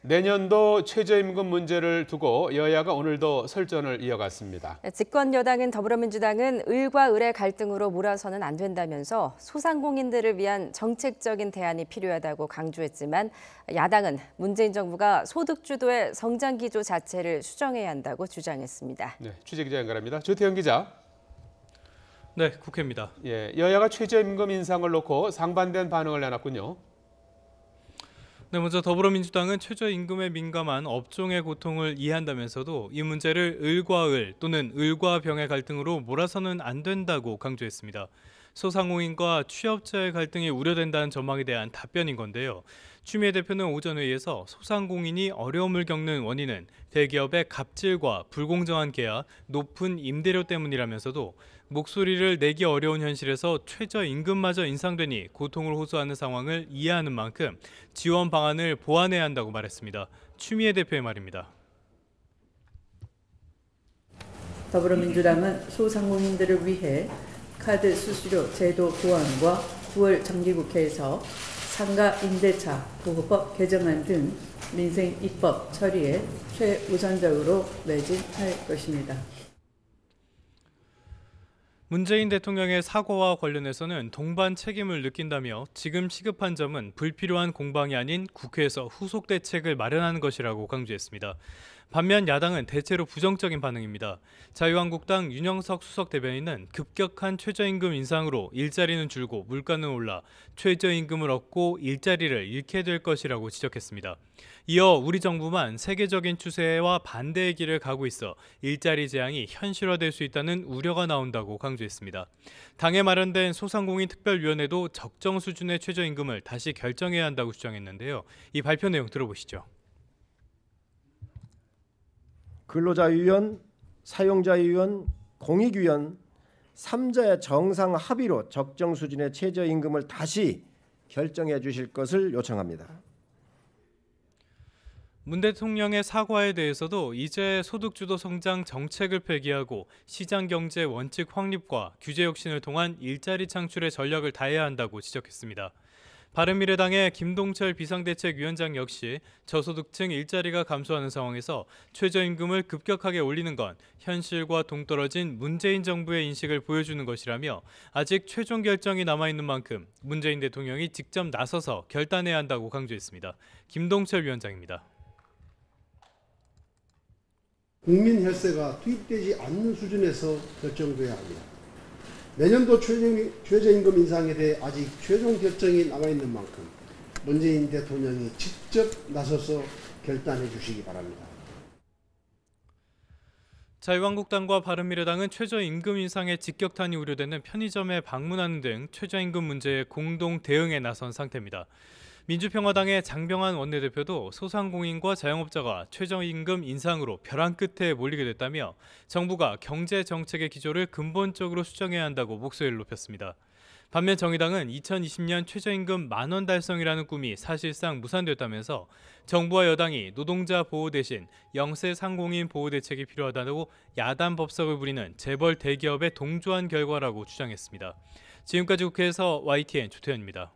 내년도 최저임금 문제를 두고 여야가 오늘도 설전을 이어갔습니다. 집권 여당인 더불어민주당은 을과 을의 갈등으로 몰아서는 안 된다면서 소상공인들을 위한 정책적인 대안이 필요하다고 강조했지만 야당은 문재인 정부가 소득 주도의 성장 기조 자체를 수정해야 한다고 주장했습니다. 네, 취재기자 연결합니다. 조태현 기자. 네, 국회입니다. 여야가 최저임금 인상을 놓고 상반된 반응을 내놨군요. 네, 먼저 더불어민주당은 최저임금에 민감한 업종의 고통을 이해한다면서도 이 문제를 을과 을 또는 을과 병의 갈등으로 몰아서는 안 된다고 강조했습니다. 소상공인과 취업자의 갈등이 우려된다는 전망에 대한 답변인 건데요. 추미애 대표는 오전 회의에서 소상공인이 어려움을 겪는 원인은 대기업의 갑질과 불공정한 계약, 높은 임대료 때문이라면서도 목소리를 내기 어려운 현실에서 최저임금마저 인상되니 고통을 호소하는 상황을 이해하는 만큼 지원 방안을 보완해야 한다고 말했습니다. 추미애 대표의 말입니다. 더불어민주당은 소상공인들을 위해 카드 수수료 제도 보완과 9월 정기국회에서 상가 임대차 보호법 개정안 등 민생 입법 처리에 최우선적으로 매진할 것입니다. 문재인 대통령의 사과와 관련해서는 동반 책임을 느낀다며 지금 시급한 점은 불필요한 공방이 아닌 국회에서 후속 대책을 마련하는 것이라고 강조했습니다. 반면 야당은 대체로 부정적인 반응입니다. 자유한국당 윤영석 수석 대변인은 급격한 최저임금 인상으로 일자리는 줄고 물가는 올라 최저임금을 얻고 일자리를 잃게 될 것이라고 지적했습니다. 이어 우리 정부만 세계적인 추세와 반대의 길을 가고 있어 일자리 재앙이 현실화될 수 있다는 우려가 나온다고 강조했습니다. 당에 마련된 소상공인 특별위원회도 적정 수준의 최저임금을 다시 결정해야 한다고 주장했는데요. 이 발표 내용 들어보시죠. 근로자위원, 사용자위원, 공익위원 3자의 정상 합의로 적정 수준의 최저임금을 다시 결정해 주실 것을 요청합니다. 문 대통령의 사과에 대해서도 이제 소득주도 성장 정책을 폐기하고 시장경제 원칙 확립과 규제 혁신을 통한 일자리 창출에 전력을 다해야 한다고 지적했습니다. 바른미래당의 김동철 비상대책위원장 역시 저소득층 일자리가 감소하는 상황에서 최저임금을 급격하게 올리는 건 현실과 동떨어진 문재인 정부의 인식을 보여주는 것이라며 아직 최종 결정이 남아있는 만큼 문재인 대통령이 직접 나서서 결단해야 한다고 강조했습니다. 김동철 위원장입니다. 국민 혈세가 투입되지 않는 수준에서 결정돼야 합니다. 내년도 최저임금 인상에 대해 아직 최종 결정이 남아있는 만큼 문재인 대통령이 직접 나서서 결단해 주시기 바랍니다. 자유한국당과 바른미래당은 최저임금 인상에 직격탄이 우려되는 편의점에 방문하는 등 최저임금 문제에 공동 대응에 나선 상태입니다. 민주평화당의 장병환 원내대표도 소상공인과 자영업자가 최저임금 인상으로 벼랑 끝에 몰리게 됐다며 정부가 경제정책의 기조를 근본적으로 수정해야 한다고 목소리를 높였습니다. 반면 정의당은 2020년 최저임금 만원 달성이라는 꿈이 사실상 무산됐다면서 정부와 여당이 노동자 보호 대신 영세 상공인 보호 대책이 필요하다고 야단 법석을 부리는 재벌 대기업에 동조한 결과라고 주장했습니다. 지금까지 국회에서 YTN 조태현입니다.